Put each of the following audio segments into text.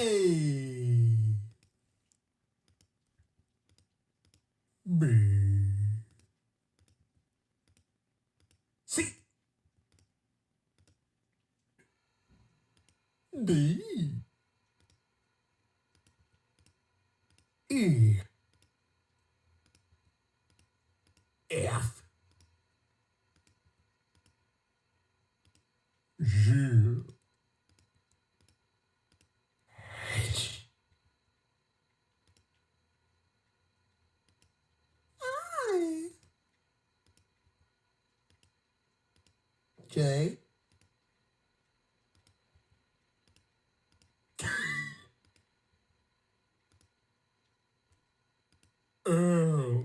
A B C D E F G H I J L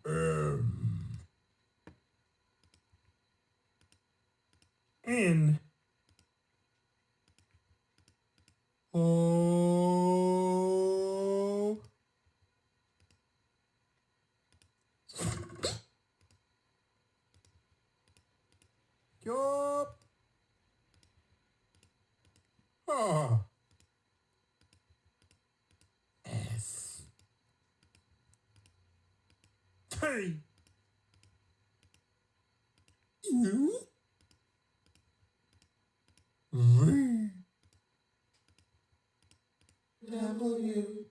M N O Yup. Ah. S T U V W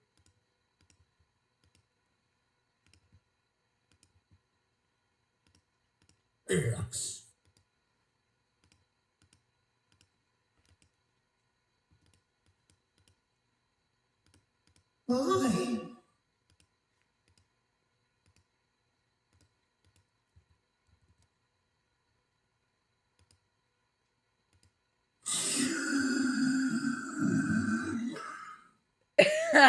X Y